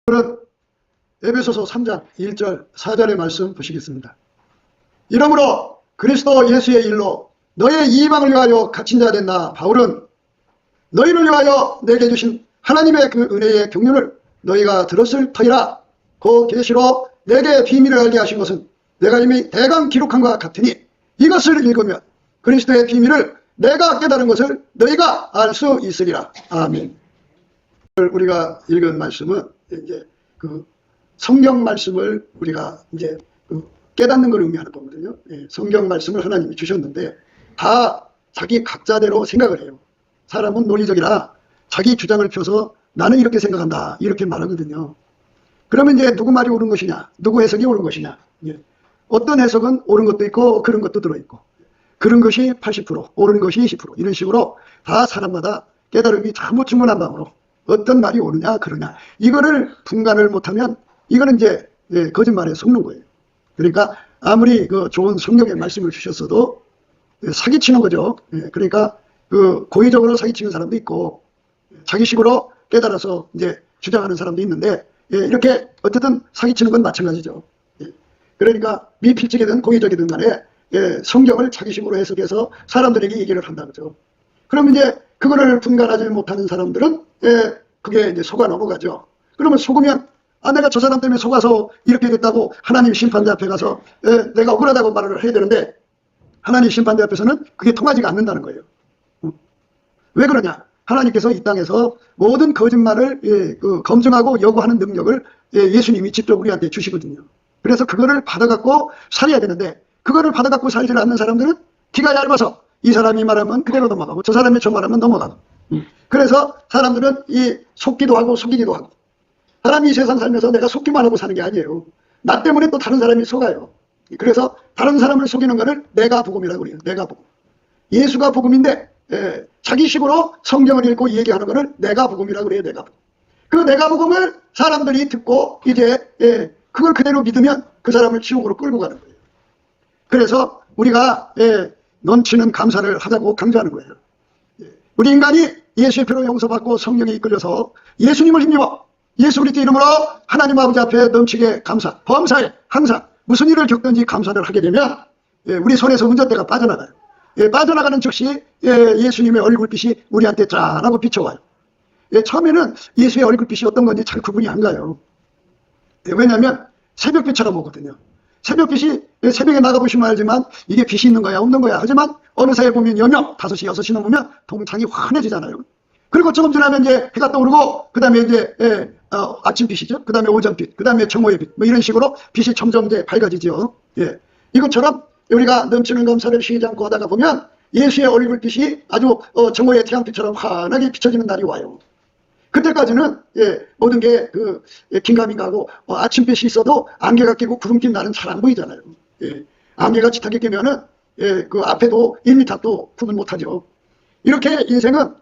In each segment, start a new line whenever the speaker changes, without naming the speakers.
오늘은 에베소서 3장 1절 4절의 말씀 보시겠습니다. 이러므로 그리스도 예수의 일로 너의 이방을 위하여 갇힌 자 된 나 바울은 너희를 위하여 내게 주신 하나님의 그 은혜의 경륜을 너희가 들었을 터이라. 그 계시로 내게 비밀을 알게 하신 것은 내가 이미 대강 기록한 것 같으니 이것을 읽으면 그리스도의 비밀을 내가 깨달은 것을 너희가 알 수 있으리라. 아멘. 우리가 읽은 말씀은 이제 그 성경 말씀을 우리가 이제 깨닫는 걸 의미하는 거거든요. 성경 말씀을 하나님이 주셨는데 다 자기 각자대로 생각을 해요. 사람은 논리적이라 자기 주장을 펴서 나는 이렇게 생각한다 이렇게 말하거든요. 그러면 이제 누구 말이 옳은 것이냐, 누구 해석이 옳은 것이냐. 어떤 해석은 옳은 것도 있고 그런 것도 들어있고, 그런 것이 80%, 옳은 것이 20%, 이런 식으로 다 사람마다 깨달음이 잘못 충분한 방으로 어떤 말이 옳으냐 그러냐, 이거를 분간을 못하면 이거는 이제 거짓말에 속는 거예요. 그러니까 아무리 그 좋은 성경의 말씀을 주셨어도 사기치는 거죠. 그러니까 그 고의적으로 사기치는 사람도 있고 자기식으로 깨달아서 이제 주장하는 사람도 있는데, 이렇게 어쨌든 사기치는 건 마찬가지죠. 그러니까 미필적이든 고의적이든 간에 성경을 자기식으로 해석해서 사람들에게 얘기를 한다 그죠. 그러면 이제 그거를 분간하지 못하는 사람들은 그게 이제 속아 넘어가죠. 그러면 속으면 내가 저 사람 때문에 속아서 이렇게 됐다고 하나님 심판대 앞에 가서 내가 억울하다고 말을 해야 되는데, 하나님 심판대 앞에서는 그게 통하지가 않는다는 거예요. 왜 그러냐? 하나님께서 이 땅에서 모든 거짓말을 검증하고 여부하는 능력을 예수님이 직접 우리한테 주시거든요. 그래서 그거를 받아갖고 살아야 되는데, 그거를 받아갖고 살지 않는 사람들은 귀가 얇아서 이 사람이 말하면 그대로 넘어가고 저 사람이 저 말하면 넘어가고, 그래서 사람들은 이 속기도 하고 속이기도 하고, 사람이 이 세상 살면서 내가 속기만 하고 사는 게 아니에요. 나 때문에 또 다른 사람이 속아요. 그래서 다른 사람을 속이는 거를 내가 복음이라고 그래요. 내가 복음. 예수가 복음인데 자기 식으로 성경을 읽고 얘기하는 거를 내가 복음이라고 그래요. 내가 복음. 그 내가 복음을 사람들이 듣고 이제 그걸 그대로 믿으면 그 사람을 지옥으로 끌고 가는 거예요. 그래서 우리가 넘치는 감사를 하자고 강조하는 거예요. 우리 인간이 예수의 피로 용서받고 성령에 이끌려서 예수님을 힘입어 예수 그리스도 이름으로 하나님 아버지 앞에 넘치게 감사, 범사에 항상 무슨 일을 겪든지 감사를 하게 되면 우리 손에서 운전대가 빠져나가요. 빠져나가는 즉시 예수님의 얼굴빛이 우리한테 짠하고 비춰와요. 처음에는 예수의 얼굴빛이 어떤 건지 잘 구분이 안 가요. 왜냐하면 새벽빛처럼 오거든요. 새벽빛이 새벽에 나가보시면 알지만 이게 빛이 있는 거야 없는 거야. 하지만 어느 사이에 보면 여명 5시 6시 넘으면 동창이 환해지잖아요. 그리고 조금 지나면 이제 해가 떠오르고 그 다음에 이제 아침빛이죠. 그 다음에 오전빛, 그 다음에 정오의 빛, 뭐 이런 식으로 빛이 점점 이제 밝아지죠. 이것처럼 우리가 넘치는 감사를 쉬지 않고 하다가 보면 예수의 얼굴빛이 아주 정오의 태양빛처럼 환하게 비춰지는 날이 와요. 그때까지는 모든 게 긴가민가하고 아침빛이 있어도 안개가 끼고 구름낀 날은 잘 안 보이잖아요. 안개가 짙하게 끼면은 그 앞에도 1m도 구분 못하죠. 이렇게 인생은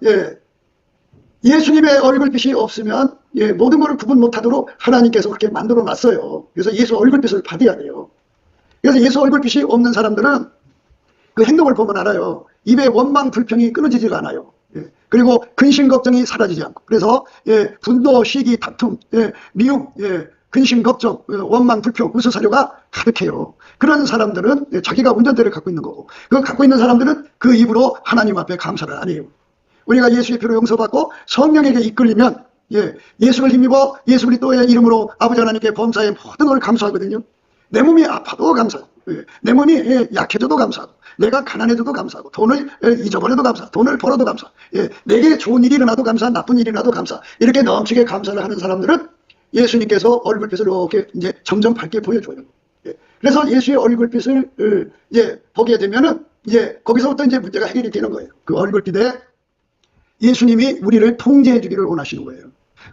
예수님의 얼굴빛이 없으면 모든 것을 구분 못하도록 하나님께서 그렇게 만들어 놨어요. 그래서 예수 얼굴빛을 받아야 돼요. 그래서 예수 얼굴빛이 없는 사람들은 그 행동을 보면 알아요. 입에 원망 불평이 끊어지지가 않아요. 그리고 근심 걱정이 사라지지 않고, 그래서 분노, 시기, 다툼, 미움, 근심 걱정, 원망 불평, 우스사료가 가득해요. 그런 사람들은 자기가 운전대를 갖고 있는 거고, 그 갖고 있는 사람들은 그 입으로 하나님 앞에 감사를 안 해요. 우리가 예수의 피로 용서받고 성령에게 이끌리면 예수를 힘입어 예수 그리스도의 이름으로 아버지 하나님께 범사의 모든 걸 감사하거든요. 내 몸이 아파도 감사하고, 내 몸이 약해져도 감사하고, 내가 가난해져도 감사하고, 돈을 잊어버려도 감사하고, 돈을 벌어도 감사하고, 내게 좋은 일이 일어나도 감사, 나쁜 일이 일어나도 감사, 이렇게 넘치게 감사를 하는 사람들은 예수님께서 얼굴빛을 이렇게 이제 점점 밝게 보여줘요. 그래서 예수의 얼굴빛을 이제 보게 되면은 이제 거기서부터 이제 문제가 해결이 되는 거예요. 그 얼굴빛에 예수님이 우리를 통제해 주기를 원하시는 거예요.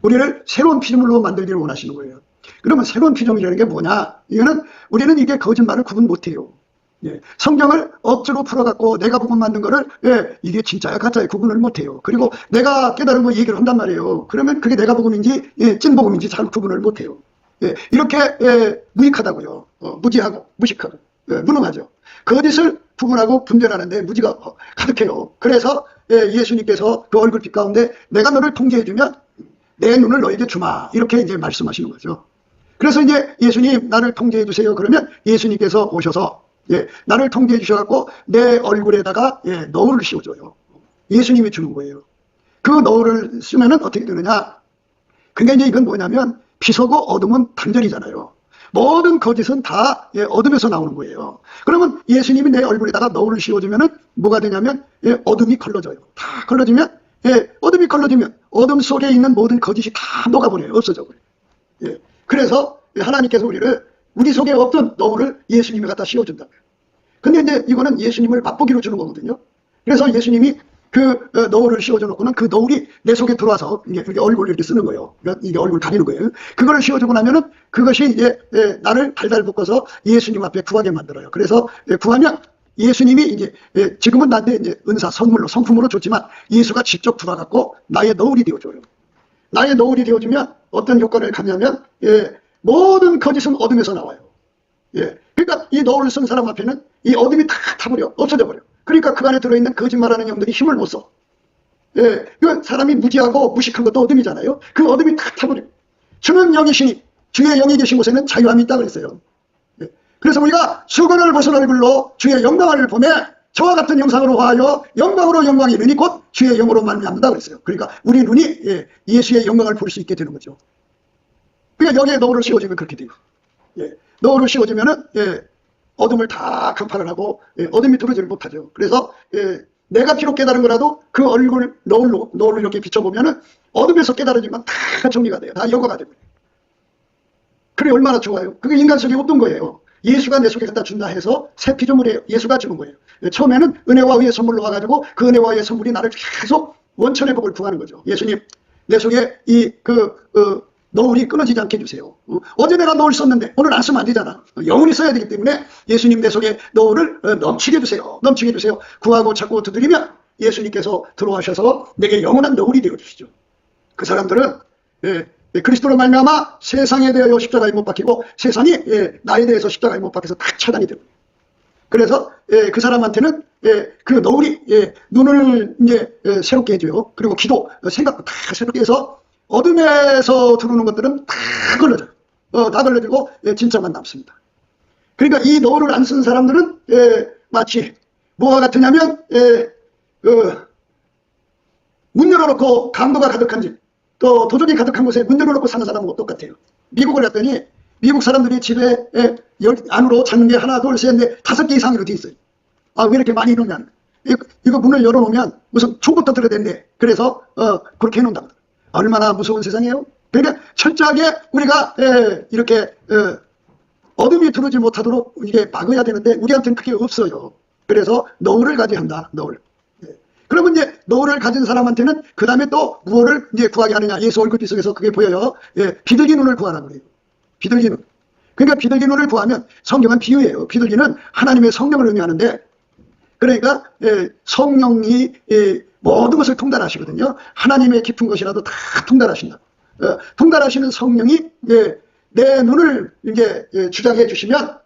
우리를 새로운 피조물로 만들기를 원하시는 거예요. 그러면 새로운 피조물이라는 게 뭐냐? 이거는 우리는 이게 거짓말을 구분 못해요. 성경을 억지로 풀어갖고 내가 복음 만든 거를 이게 진짜야 가짜야 구분을 못해요. 그리고 내가 깨달은 거 얘기를 한단 말이에요. 그러면 그게 내가 복음인지 찐 복음인지 잘 구분을 못해요. 이렇게 무익하다고요. 무지하고 무식하고 무능하죠. 거짓을 구분하고 분별하는데 무지가 가득해요. 그래서 예수님께서 그 얼굴빛 가운데 내가 너를 통제해주면 내 눈을 너에게 주마. 이렇게 이제 말씀하시는 거죠. 그래서 이제 예수님 나를 통제해 주세요. 그러면 예수님께서 오셔서 나를 통제해 주셔갖고 내 얼굴에다가 너울을 씌워줘요. 예수님이 주는 거예요. 그 너울을 쓰면은 어떻게 되느냐. 그러니까 이제 이건 뭐냐면 빛하고 어둠은 단절이잖아요. 모든 거짓은 다 어둠에서 나오는 거예요. 그러면 예수님이 내 얼굴에다가 너울을 씌워주면은 뭐가 되냐면 어둠이 걸러져요. 다 걸러지면 어둠이 걸러지면 어둠 속에 있는 모든 거짓이 다 녹아버려요. 없어져 버려요. 그래서 하나님께서 우리 속에 없던 너울을 예수님이 갖다 씌워준다. 근데 이제 이거는 예수님을 맛보기로 주는 거거든요. 그래서 예수님이 그 너울을 씌워줘 놓고는 그 너울이 내 속에 들어와서 이게 얼굴을 이렇게 쓰는 거예요. 이게 얼굴 가리는 거예요. 그거를 씌워주고 나면은 그것이 이제 나를 달달 볶아서 예수님 앞에 구하게 만들어요. 그래서 구하면 예수님이 이제 지금은 나한테 이제 은사, 선물로, 성품으로 줬지만 예수가 직접 들어와갖고 나의 너울이 되어줘요. 나의 너울이 되어주면 어떤 효과를 갖냐면 모든 거짓은 어둠에서 나와요. 그러니까 이 너울을 쓴 사람 앞에는 이 어둠이 다 타버려, 없어져 버려. 그러니까 그 안에 들어있는 거짓말하는 영들이 힘을 못 써. 그 사람이 무지하고 무식한 것도 어둠이잖아요. 그 어둠이 다 타버려. 주는 영이시니 주의 영이 계신 곳에는 자유함이 있다고 그랬어요. 그래서 우리가 수건을 벗은 얼굴로 주의 영광을 보며 저와 같은 영상으로 화하여 영광으로 영광이 이르니 곧 주의 영으로 말미암는다 그랬어요. 그러니까 우리 눈이 예수의 영광을 볼 수 있게 되는 거죠. 그러니까 여기에 너울을 씌워주면 그렇게 돼요. 너울을 씌워주면은 어둠을 다 간파를 하고 어둠이 들어오지를 못하죠. 그래서 내가 비록 깨달은 거라도 그 얼굴 너울로 이렇게 비춰보면은 어둠에서 깨달아지면 다 정리가 돼요. 다 영화가 되고요. 그래 얼마나 좋아요. 그게 인간 속에 없던 거예요. 예수가 내 속에 갖다 준다 해서 새 피조물이에요. 예수가 주는 거예요. 처음에는 은혜와 의의 선물로 와가지고 그 은혜와 의의 선물이 나를 계속 원천의 복을 구하는 거죠. 예수님 내 속에 너울이 끊어지지 않게 해주세요. 어제 내가 너울 썼는데 오늘 안 쓰면 안 되잖아. 영원히 써야 되기 때문에 예수님 내 속에 너울을 넘치게 해주세요. 넘치게 해주세요. 구하고 찾고 두드리면 예수님께서 들어와셔서 내게 영원한 너울이 되어주시죠. 그 사람들은 그리스도로 말미암아 세상에 대하여 십자가에 못 박히고 세상이 나에 대해서 십자가에 못 박혀서 다 차단이 됩니다. 그래서 그 사람한테는 그 너울이 눈을 이제 새롭게 해줘요. 그리고 기도, 생각도 다 새롭게 해서 어둠에서 들어오는 것들은 다 걸러져요. 다 걸러지고 진짜만 남습니다. 그러니까 이 너울을 안 쓴 사람들은 마치 뭐와 같으냐면 문 열어놓고 강도가 가득한 집, 또 도둑이 가득한 곳에 문 열어놓고 사는 사람하고 똑같아요. 미국을 갔더니 미국 사람들이 집에 안으로 찾는 게 하나, 둘, 셋, 넷, 5개 이상으로 돼 있어요. 아, 왜 이렇게 많이 이러냐. 이거 문을 열어놓으면 무슨 총부터 들어야 된대. 그래서 그렇게 해놓는다. 얼마나 무서운 세상이에요. 그러니까 철저하게 우리가 이렇게 어둠이 들어오지 못하도록 이게 막아야 되는데 우리한테는 그게 없어요. 그래서 너울을 가져야 한다. 너울. 그러면 이제 너울을 가진 사람한테는 그 다음에 또 무엇을 이제 구하게 하느냐. 예수 얼굴빛 속에서 그게 보여요. 비둘기 눈을 구하라고 그래요. 비둘기 눈. 그러니까 비둘기 눈을 구하면 성경은 비유예요. 비둘기는 하나님의 성령을 의미하는데 그러니까 성령이 모든 것을 통달하시거든요. 하나님의 깊은 것이라도 다 통달하신다. 통달하시는 성령이 내 눈을 이제 주장해 주시면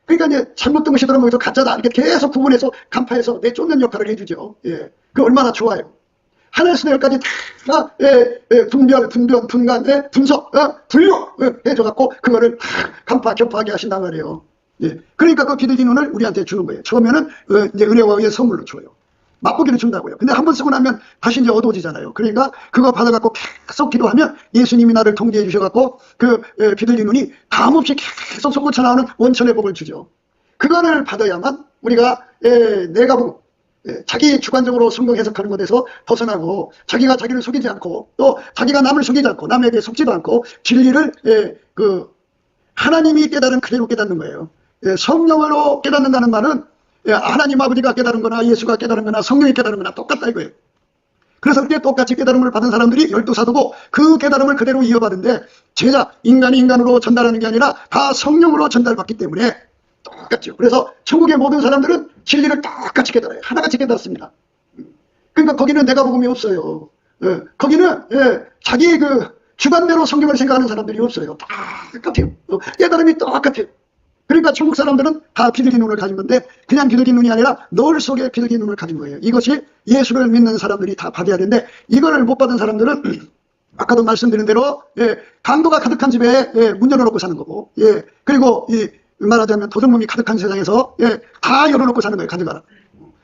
그러니까 이제 잘못된 것이 들어오면 가짜다 이렇게 계속 구분해서 간파해서 내쫓는 역할을 해주죠. 그 얼마나 좋아요. 하늘에서 내일까지 다 분별, 분간, 분석, 분류 해줘갖고 그거를 간파, 격파하게 하신단 말이에요. 그러니까 그 비둘기 눈을 우리한테 주는 거예요. 처음에는 이제 은혜와 의의 선물로 줘요. 맛보기를 준다고요. 근데 한번 쓰고 나면 다시 이제 어두워지잖아요. 그러니까 그거 받아갖고 계속 기도하면 예수님이 나를 통제해 주셔갖고 그 비둘기 눈이 다음없이 계속 솟구쳐 나오는 원천의 복을 주죠. 그거를 받아야만 우리가 내가 보고 자기 주관적으로 성경 해석하는 것에서 벗어나고 자기가 자기를 속이지 않고 또 자기가 남을 속이지 않고 남에게 속지도 않고 진리를 하나님이 깨달은 그대로 깨닫는 거예요. 성령으로 깨닫는다는 말은 하나님 아버지가 깨달은 거나 예수가 깨달은 거나 성령이 깨달은 거나 똑같다 이거예요. 그래서 그렇게 똑같이 깨달음을 받은 사람들이 12사도고 그 깨달음을 그대로 이어받은데 제자, 인간이 인간으로 전달하는 게 아니라 다 성령으로 전달받기 때문에 똑같죠. 그래서 천국의 모든 사람들은 진리를 똑같이 깨달아요. 하나같이 깨달았습니다. 그러니까 거기는 내가 복음이 없어요. 거기는 자기 그 주관대로 성경을 생각하는 사람들이 없어요. 똑같아요. 깨달음이 똑같아요. 그러니까 천국 사람들은 다 비둘기 눈을 가진 건데 그냥 비둘기 눈이 아니라 너울 속에 비둘기 눈을 가진 거예요. 이것이 예수를 믿는 사람들이 다 받아야 되는데 이거를 못 받은 사람들은 아까도 말씀드린 대로 강도가 가득한 집에 문 열어놓고 사는 거고, 그리고 말하자면 도둑놈이 가득한 세상에서 다 열어놓고 사는 거예요. 가져가라.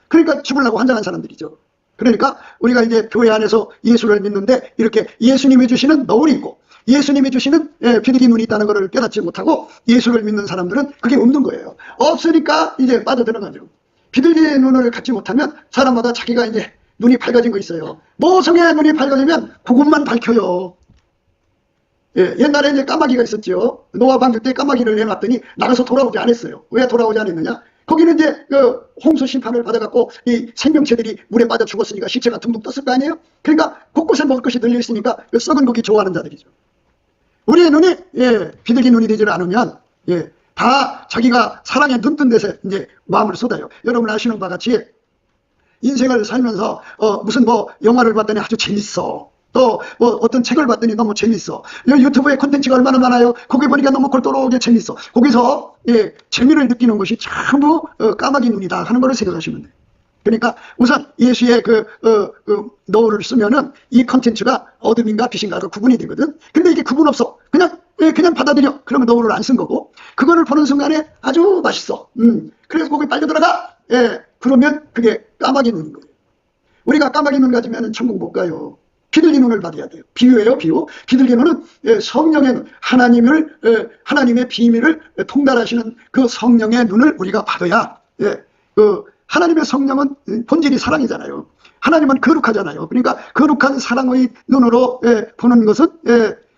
그러니까 죽으려고 환장한 사람들이죠. 그러니까 우리가 이제 교회 안에서 예수를 믿는데 이렇게 예수님이 주시는 너울이 있고 예수님이 주시는 비둘기 눈이 있다는 것을 깨닫지 못하고 예수를 믿는 사람들은 그게 없는 거예요. 없으니까 이제 빠져들어가죠. 비둘기 눈을 갖지 못하면 사람마다 자기가 이제 눈이 밝아진 거 있어요. 모성의 눈이 밝아지면 그것만 밝혀요. 옛날에 이제 까마귀가 있었죠. 노아 방주 때 까마귀를 내놨더니 나가서 돌아오지 않았어요. 왜 돌아오지 않았느냐? 거기는 이제 그 홍수 심판을 받아갖고 이 생명체들이 물에 빠져 죽었으니까 시체가 둥둥 떴을 거 아니에요? 그러니까 곳곳에 먹을 것이 널려 있으니까 그 썩은 고기 좋아하는 자들이죠. 우리의 눈이 비둘기 눈이 되지 않으면 다 자기가 사랑에 눈뜬 데서 이제 마음을 쏟아요. 여러분 아시는 바와 같이 인생을 살면서 무슨 뭐 영화를 봤더니 아주 재밌어. 또 뭐 어떤 책을 봤더니 너무 재밌어. 유튜브에 콘텐츠가 얼마나 많아요. 거기 보니까 너무 골똘하게 재밌어. 거기서 재미를 느끼는 것이 전부 까마귀 눈이다 하는 것을 생각하시면 돼요. 그러니까 우선 예수의 그 노를 쓰면은 이 콘텐츠가 어둠인가 빛인가가 구분이 되거든. 근데 이게 구분 없어. 그냥 받아들여. 그러면 노를 안 쓴 거고. 그거를 보는 순간에 아주 맛있어. 그래서 거기 빨려 들어가. 그러면 그게 까마귀 눈인 거예요. 우리가 까마귀 눈 가지면 천국 못 가요. 비둘기 눈을 받아야 돼요. 비유예요, 비유. 비둘기 눈은 성령의 눈, 하나님의 비밀을 통달하시는 그 성령의 눈을 우리가 받아야, 그 하나님의 성령은 본질이 사랑이잖아요. 하나님은 거룩하잖아요. 그러니까 거룩한 사랑의 눈으로 보는 것은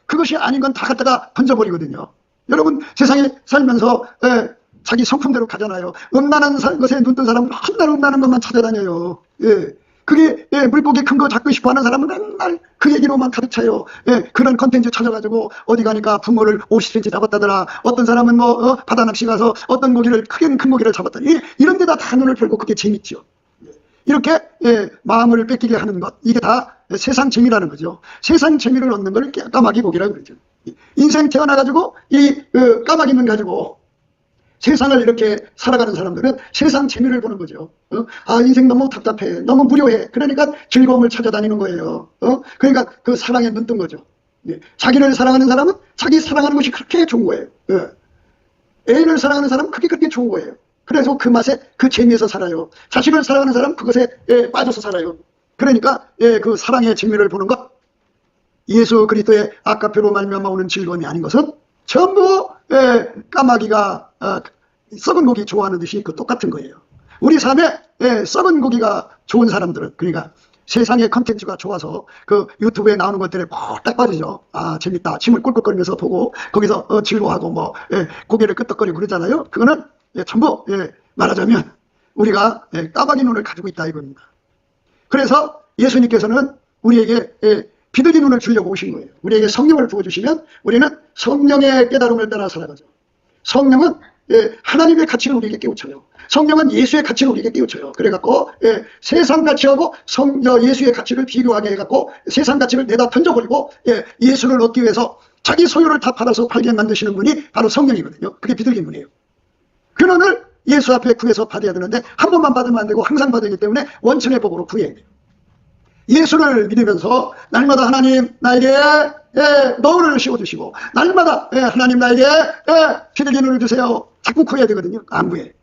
그것이 아닌 건 다 갖다가 던져버리거든요. 여러분 세상에 살면서 자기 성품대로 가잖아요. 음란한 것에 눈뜬 사람은 맨날 음란한 것만 찾아다녀요. 그게 물고기 큰 거 잡고 싶어 하는 사람은 맨날 그 얘기로만 가득 차요. 그런 컨텐츠 찾아가지고 어디 가니까 붕어를 50cm 잡았다더라. 어떤 사람은 뭐 바다 낚시 가서 어떤 고기를 크게 큰 고기를 잡았다. 이런 데다 다 눈을 펴고 그게 재밌죠. 이렇게 마음을 뺏기게 하는 것, 이게 다 세상 재미라는 거죠. 세상 재미를 얻는 걸 까마귀 보기라고 그러죠. 인생 태어나가지고 이 까마귀 눈 가지고 세상을 이렇게 살아가는 사람들은 세상 재미를 보는 거죠. 아, 인생 너무 답답해. 너무 무료해. 그러니까 즐거움을 찾아다니는 거예요. 그러니까 그 사랑에 눈뜬 거죠. 자기를 사랑하는 사람은 자기 사랑하는 것이 그렇게 좋은 거예요. 애인을 사랑하는 사람은 그게 그렇게 좋은 거예요. 그래서 그 맛에, 그 재미에서 살아요. 자식을 사랑하는 사람은 그것에 빠져서 살아요. 그러니까 그 사랑의 재미를 보는 것, 예수 그리스도의 아까페로 말미암아 오는 즐거움이 아닌 것은 전부 까마귀가 썩은 고기 좋아하는 듯이 그 똑같은 거예요. 우리 삶에 썩은 고기가 좋은 사람들은, 그러니까 세상의 컨텐츠가 좋아서 그 유튜브에 나오는 것들에 딱 빠지죠. 아, 재밌다. 침을 꿀꿀거리면서 보고 거기서 즐거워하고 뭐 고개를 끄덕거리고 그러잖아요. 그거는 전부 말하자면 우리가 까마귀 눈을 가지고 있다 이겁니다. 그래서 예수님께서는 우리에게 비둘기 눈을 주려고 오신 거예요. 우리에게 성령을 부어주시면 우리는 성령의 깨달음을 따라 살아가죠. 성령은 하나님의 가치를 우리에게 깨우쳐요. 성령은 예수의 가치를 우리에게 깨우쳐요. 그래갖고 세상 가치하고 예수의 가치를 비교하게 해갖고 세상 가치를 내다 던져버리고 예수를 얻기 위해서 자기 소유를 다 팔아서 팔게 만드시는 분이 바로 성령이거든요. 그게 비둘기 눈이에요. 그 눈을 예수 앞에 구해서 받아야 되는데 한 번만 받으면 안 되고 항상 받기 때문에 원천의 법으로 구해야 돼요. 예수를 믿으면서 날마다 하나님 나에게 너울을 씌워주시고 날마다 하나님 나에게 비둘기 눈을 주세요. 자꾸 구해야 되거든요. 안 구해.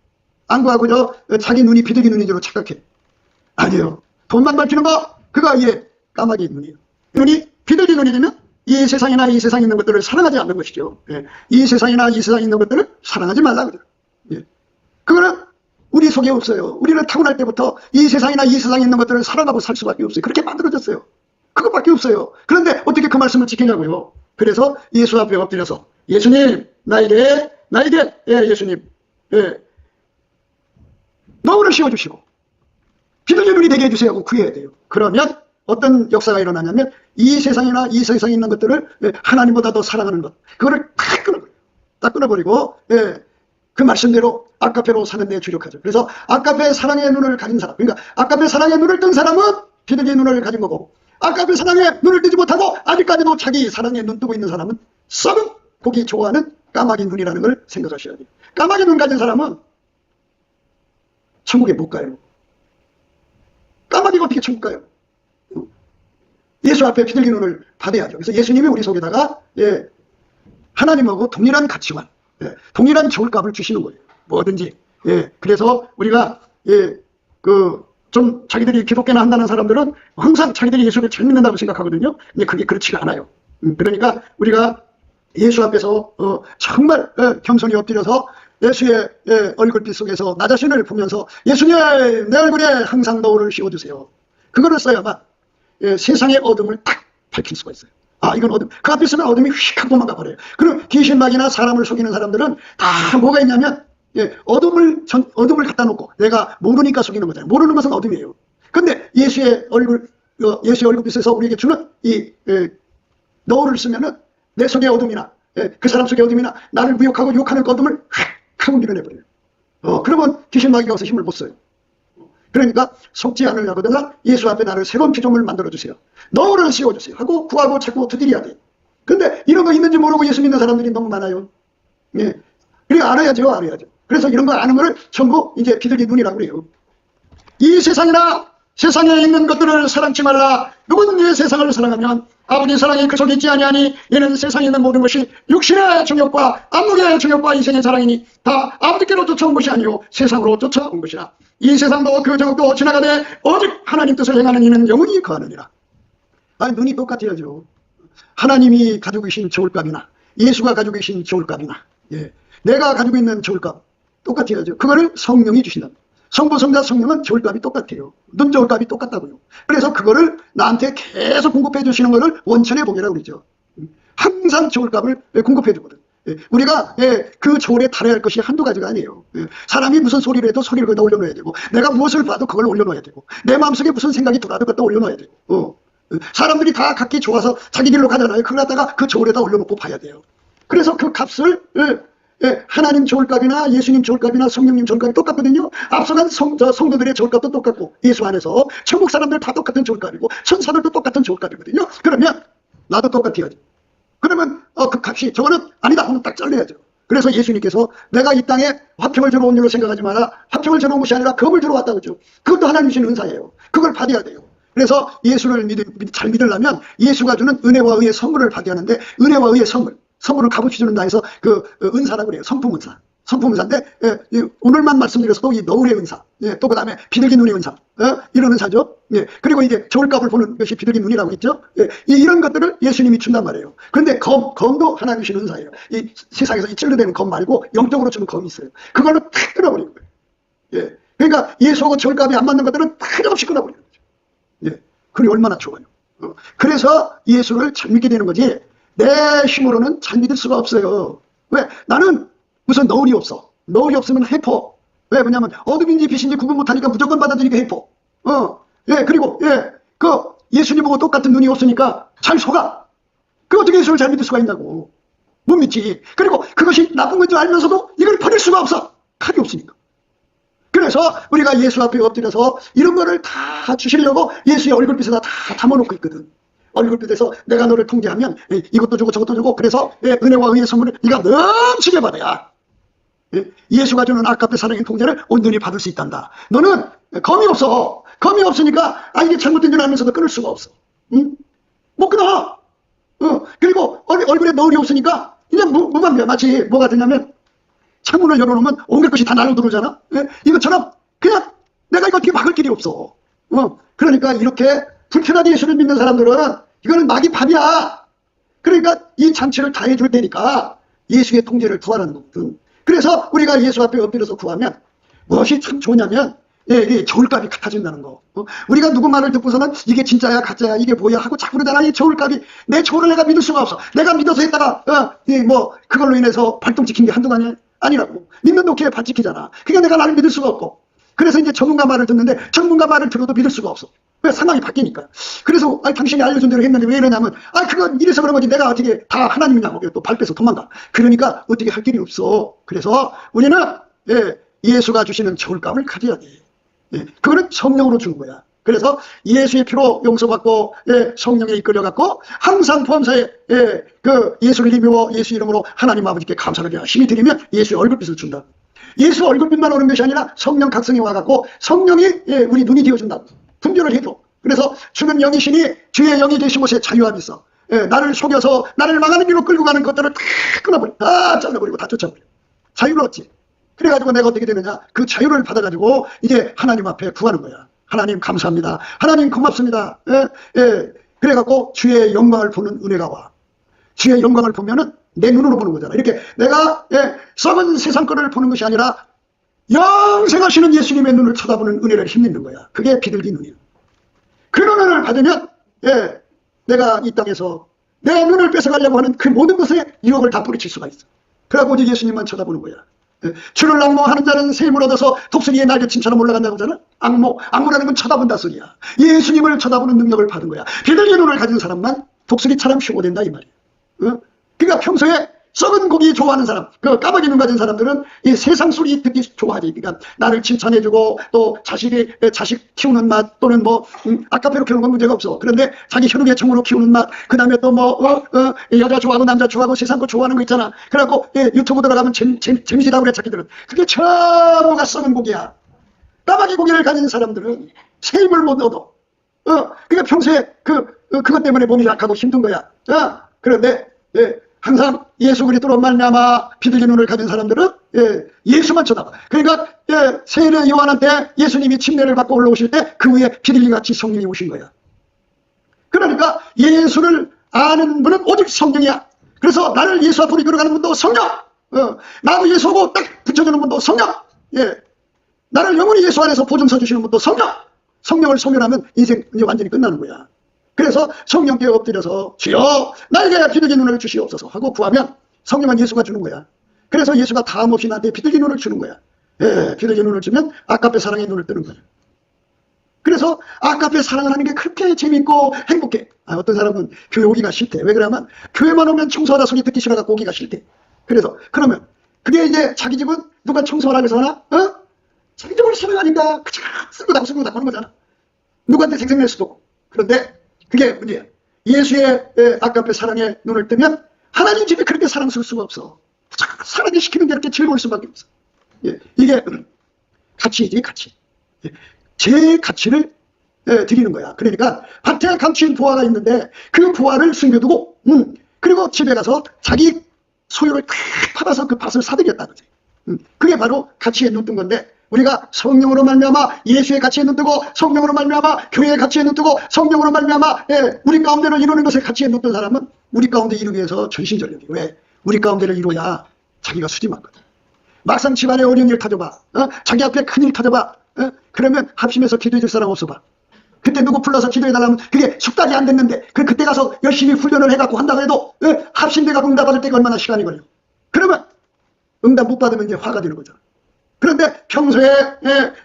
안 구하고요. 자기 눈이 비둘기 눈인 줄 착각해. 아니에요. 돈만 밝히는 거 그거 까마귀 눈이에요. 눈이 비둘기 눈이 되면 이 세상이나 이 세상에 있는 것들을 사랑하지 않는 것이죠. 이 세상이나 이 세상에 있는 것들을 사랑하지 말라고요. 그거는 우리 속에 없어요. 우리는 타고날 때부터 이 세상이나 이 세상에 있는 것들을 사랑하고 살 수밖에 없어요. 그렇게 만들어졌어요. 그것밖에 없어요. 그런데 어떻게 그 말씀을 지키냐고요. 그래서 예수 앞에 엎드려서 예수님 나에게 예수님 너울을 씌워주시고 비둘기 눈이 되게 해주세요 하고 구해야 돼요. 그러면 어떤 역사가 일어나냐면 이 세상이나 이 세상에 있는 것들을 하나님보다 더 사랑하는 것, 그거를 딱 끊어버리고 그 말씀대로 아까페로 사는 데 주력하죠. 그래서 아까페 사랑의 눈을 가진 사람, 그러니까 아까페 사랑의 눈을 뜬 사람은 비둘기의 눈을 가진 거고, 아까페 사랑의 눈을 뜨지 못하고 아직까지도 자기 사랑에 눈 뜨고 있는 사람은 썩은 고기 좋아하는 까마귀 눈이라는 걸 생각하셔야 돼요. 까마귀 눈 가진 사람은 천국에 못 가요. 까마귀가 어떻게 천국 가요? 예수 앞에 비둘기 눈을 받아야죠. 그래서 예수님이 우리 속에다가 하나님하고 동일한 가치관, 동일한 좋을값을 주시는 거예요. 뭐든지. 그래서 우리가 좀 자기들이 기독교나 한다는 사람들은 항상 자기들이 예수를 잘 믿는다고 생각하거든요. 근데 그게 그렇지가 않아요. 그러니까 우리가 예수 앞에서 정말 겸손히 엎드려서 예수의 얼굴빛 속에서 나 자신을 보면서 예수님 내 얼굴에 항상 너울을 씌워주세요. 그거를 써야만 세상의 어둠을 딱 밝힐 수가 있어요. 아, 이건 어둠. 그 앞에 서면 어둠이 휙 하고 도망가 버려요. 그럼 귀신막이나 사람을 속이는 사람들은 다 뭐가 있냐면 어둠을 갖다 놓고 내가 모르니까 속이는 거잖아요. 모르는 것은 어둠이에요. 근데 예수의 얼굴빛에서 우리에게 주는 이 너울을 쓰면은 내 속의 어둠이나 그 사람 속의 어둠이나 나를 미혹하고 유혹하는 그 어둠을 휙 하고 밀어내버려요. 그러면 귀신마귀가 와서 힘을 못 써요. 그러니까 속지 않으려거든요. 예수 앞에 나를 새로운 피조물 만들어주세요. 너울을 씌워주세요. 하고 구하고 찾고 두드려야 돼요. 근데 이런 거 있는지 모르고 예수 믿는 사람들이 너무 많아요. 그리고 알아야죠. 그래서 이런 거 아는 거를 전부 이제 비둘기 눈이라고 그래요. 이 세상에 있는 것들을 사랑치 말라. 누구든 이 세상을 사랑하면 아버지 사랑이 그 속에 있지 아니하니 이는 세상에 있는 모든 것이 육신의 정욕과 안목의 정욕과 인생의 사랑이니 다 아버지께로 쫓아온 것이 아니요 세상으로 쫓아온 것이라. 이 세상도 그 정욕도 지나가되 오직 하나님 뜻을 행하는 이는 영원히 거하느니라. 아니 눈이 똑같아야죠. 하나님이 가지고 계신 좋을감이나 예수가 가지고 계신 좋을감이나 내가 가지고 있는 좋을감 똑같아야죠. 그거를 성령이 주신다. 성부, 성자, 성령은 좋을값이 똑같아요. 눈 좋을값이 똑같다고요. 그래서 그거를 나한테 계속 공급해 주시는 거를 원천의 복이라고 그러죠. 항상 좋을값을 공급해 주거든. 우리가 그 조울에 달아야 할 것이 한두 가지가 아니에요. 사람이 무슨 소리를 해도 소리를 거기다 올려놓아야 되고, 내가 무엇을 봐도 그걸 올려놓아야 되고, 내 마음속에 무슨 생각이 들어도 그것도 올려놓아야 되고, 사람들이 다 각기 좋아서 자기 길로 가잖아요. 그걸 갖다가 그 조울에다 올려놓고 봐야 돼요. 그래서 그 값을 하나님 좋을값이나 예수님 좋을값이나 성령님 좋을값이 똑같거든요. 앞서간 성도들의 좋을값도 똑같고 예수 안에서 천국 사람들 다 똑같은 좋을값이고 천사들도 똑같은 좋을값이거든요. 그러면 나도 똑같아야죠. 그러면 그 값이 저거는 아니다 하면 딱 잘라야죠. 그래서 예수님께서 내가 이 땅에 화평을 주러 온 줄로 생각하지 마라. 화평을 주러 온 것이 아니라 겁을 주러 왔다고 그러죠. 그것도 하나님 주신 은사예요. 그걸 받아야 돼요. 그래서 예수를 잘 믿으려면 예수가 주는 은혜와 의의 선물을 받아야 하는데 은혜와 의의 선물을 값없이 주는 나에서 그 은사라고 그래요. 성품은사. 성품은사인데 오늘만 말씀드렸어도 이 너울의 은사, 또 그 다음에 비둘기 눈의 은사, 이런 은사죠. 그리고 이제 좋을값을 보는 것이 비둘기 눈이라고 했죠. 이런 것들을 예수님이 준단 말이에요. 그런데 검도 하나님 주신 은사예요. 이 세상에서 이 찔러대는 검 말고 영적으로 주는 검이 있어요. 그걸로 탁 끊어버리는 거예요. 그러니까 예수하고 좋을값이 안 맞는 것들은 하나없이 끊어버리는 거죠. 그게 얼마나 좋아요. 그래서 예수를 잘 믿게 되는 거지 내 힘으로는 잘 믿을 수가 없어요. 왜? 나는 무슨 너울이 없어. 너울이 없으면 해포. 왜? 왜냐면 어둠인지 빛인지 구분 못하니까 무조건 받아들이게 해포. 그리고 그 예수님하고 똑같은 눈이 없으니까 잘 속아. 그 어떻게 예수를 잘 믿을 수가 있냐고. 못 믿지. 그리고 그것이 나쁜 건 줄 알면서도 이걸 버릴 수가 없어. 칼이 없으니까. 그래서 우리가 예수 앞에 엎드려서 이런 거를 다 주시려고 예수의 얼굴빛에다 다 담아놓고 있거든. 얼굴빛에서 내가 너를 통제하면 이것도 주고 저것도 주고 그래서 은혜와 의의 선물을 네가 넘치게 받아야 예수가 주는 아깝게 사랑의 통제를 온전히 받을 수 있단다. 너는 검이 없어. 검이 없으니까 이게 잘못된 줄 알면서도 끊을 수가 없어. 못 끊어. 그리고 얼굴에 너울이 없으니까 그냥 무방비야. 마치 뭐가 되냐면 창문을 열어놓으면 온갖 것이 다 날로 들어오잖아. 이것처럼 그냥 내가 이거 어떻게 막을 길이 없어. 그러니까 이렇게 불편하게 예수를 믿는 사람들은 이거는 마귀 밥이야. 그러니까 이 잔치를 다 해줄 테니까 예수의 통제를 구하라는 거거든. 그래서 우리가 예수 앞에 엎드려서 구하면 무엇이 참 좋냐면 저울값이 같아진다는 거. 우리가 누구 말을 듣고서는 이게 진짜야 가짜야 이게 뭐야 하고 자꾸 그러잖아. 이 저울값이 내 저울을 내가 믿을 수가 없어. 내가 믿어서 했다가 그걸로 인해서 발동 찍힌 게 한두 번이 아니라고. 믿는 도끼에 발 찍히잖아. 그게 내가 나를 믿을 수가 없고. 그래서 이제 전문가 말을 듣는데 전문가 말을 들어도 믿을 수가 없어. 왜? 상황이 바뀌니까. 그래서 당신이 알려준 대로 했는데 왜 이러냐면 그건 이래서 그런 거지 내가 어떻게 다 하나님이냐고 또 발 빼서 도망가. 그러니까 어떻게 할 길이 없어. 그래서 우리는 예수가 주시는 저울감을 가져야 돼. 그거는 성령으로 주는 거야. 그래서 예수의 피로 용서받고 성령에 이끌려갖고 항상 범사에 그 예수를 힘입어 예수 이름으로 하나님 아버지께 감사를 열심히 드리면 예수의 얼굴빛을 준다. 예수 얼굴빛만 오는 것이 아니라 성령 각성이 와갖고 성령이 우리 눈이 되어준다. 분별을 해줘. 그래서 주는 영이시니 주의 영이 계신 곳에 자유함이 있어. 예, 나를 속여서 나를 망하는 길로 끌고 가는 것들을 다 끊어버려, 다 잘라버리고 다 쫓아버려. 자유를 얻지. 그래가지고 내가 어떻게 되느냐, 그 자유를 받아가지고 이제 하나님 앞에 구하는 거야. 하나님 감사합니다, 하나님 고맙습니다. 예, 예. 그래갖고 주의 영광을 보는 은혜가 와. 주의 영광을 보면은 내 눈으로 보는 거잖아. 이렇게 내가 썩은 세상 거를 보는 것이 아니라 영생하시는 예수님의 눈을 쳐다보는 은혜를 힘입는 거야. 그게 비둘기 눈이야. 그 눈을 받으면 내가 이 땅에서 내 눈을 뺏어가려고 하는 그 모든 것에 유혹을 다 뿌리칠 수가 있어. 그래갖고 오직 예수님만 쳐다보는 거야. 주를 악모하는 자는 새 힘을 얻어서 독수리의 날개침처럼 올라간다고 하잖아. 악모라는 건 쳐다본다 소리야. 예수님을 쳐다보는 능력을 받은 거야. 비둘기 눈을 가진 사람만 독수리처럼 쉬고 된다 이 말이야. 그러니까 평소에 썩은 고기 좋아하는 사람, 그 까마귀 눈 가진 사람들은 이 세상 소리 듣기 좋아하지. 그러니까 나를 칭찬해주고 또 자식 키우는 맛, 또는 뭐 아까페로 키우는 건 문제가 없어. 그런데 자기 혈육의 정으로 키우는 맛, 그 다음에 또 뭐 여자 좋아하고 남자 좋아하고 세상 거 좋아하는 거 있잖아. 그래갖고 유튜브 들어가면 재미지다고 그래 자기들은. 그게 전부가 썩은 고기야. 까마귀 고기를 가진 사람들은 새 힘을 못 얻어. 그러니까 평소에 그것 때문에 몸이 약하고 힘든 거야. 그런데 항상 예수 그리스도로 말미암아 비둘기 눈을 가진 사람들은 예수만 쳐다봐. 그러니까 세례 요한한테 예수님이 침례를 받고 올라오실 때 그 위에 비둘기같이 성령이 오신 거야. 그러니까 예수를 아는 분은 오직 성령이야. 그래서 나를 예수 앞으로 이끌어가는 분도 성령, 나도 예수하고 딱 붙여주는 분도 성령, 나를 영원히 예수 안에서 보증서 주시는 분도 성령. 성령을 소멸하면 인생 이제 완전히 끝나는 거야. 그래서 성령께 엎드려서 주여 나에게 비둘기 눈을 주시옵소서 하고 구하면 성령은 예수가 주는 거야. 그래서 예수가 다음 없이 나한테 비둘기 눈을 주는 거야. 비둘기 눈을 주면 아까페 사랑의 눈을 뜨는 거야. 그래서 아까페 사랑을 하는 게 그렇게 재밌고 행복해. 어떤 사람은 교회 오기가 싫대. 왜 그러냐면 교회만 오면 청소하다 소리 듣기 싫어갖고 오기가 싫대. 그래서 그러면 그게 이제 자기 집은 누가 청소하라고 해서 하나? 자기 집을 사랑하니까 그냥 쓸고다 하는 거잖아. 누구한테 생색낼 수도 없고. 그런데 그게 문제야. 예수의 아까페 사랑의 눈을 뜨면 하나님 집에 그렇게 사랑스러울 수가 없어. 사랑을 시키는 게 이렇게 즐거울 수밖에 없어. 이게 가치이지, 가치. 제 가치를 드리는 거야. 그러니까 밭에 감추인 보화가 있는데 그 보화를 숨겨두고 그리고 집에 가서 자기 소유를 탁 팔아서 그 밭을 사들였다는 거지. 그게 바로 가치에 눈 뜬 건데, 우리가 성령으로 말미암아 예수의 가치에 눈 뜨고 성령으로 말미암아 교회의 가치에 눈 뜨고 성령으로 말미암아 우리 가운데를 이루는 것에 가치에 눈 뜬 사람은 우리 가운데 이루기 위해서 전신전력이. 왜? 우리 가운데를 이루어야 자기가 수dim하거든. 막상 집안에 어려운 일 터져봐. 자기 앞에 큰일 터져봐. 그러면 합심해서 기도해 줄 사람 없어봐. 그때 누구 불러서 기도해 달라면 그게 숙달이 안 됐는데 그때 가서 열심히 훈련을 해갖고 한다고 해도 합심돼가 응답 받을 때가 얼마나 시간이 걸려. 그러면 응답 못 받으면 이제 화가 되는 거죠. 그런데 평소에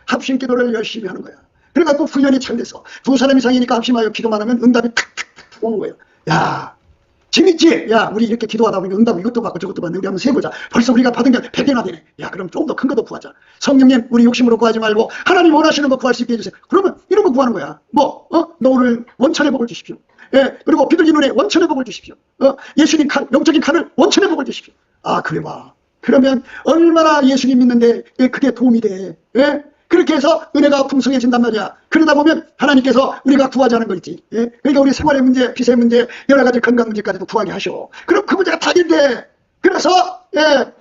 합심 기도를 열심히 하는 거야. 그래갖고 훈련이 잘 돼서 두 사람 이상이니까 합심하여 기도만 하면 응답이 탁탁탁 오는 거예요. 야, 재밌지? 야, 우리 이렇게 기도하다 보니까 응답 이것도 받고 저것도 받는 우리 한번 세보자. 벌써 우리가 받은 게 100개나 되네. 야, 그럼 좀 더 큰 것도 구하자. 성령님, 우리 욕심으로 구하지 말고 하나님 원하시는 거 구할 수 있게 해주세요. 그러면 이런 거 구하는 거야. 뭐, 너 오늘 원천의 복을 주십시오. 그리고 비둘기 눈에 원천의 복을 주십시오. 예수님 칼, 영적인 칼을 원천의 복을 주십시오. 그래 봐. 그러면 얼마나 예수님 믿는데 그게 도움이 돼. 그렇게 해서 은혜가 풍성해진단 말이야. 그러다 보면 하나님께서 우리가 구하자는 거 있지. 그러니까 우리 생활의 문제, 빚의 문제, 여러 가지 건강 문제까지도 구하게 하셔. 그럼 그 문제가 다 해결돼. 그래서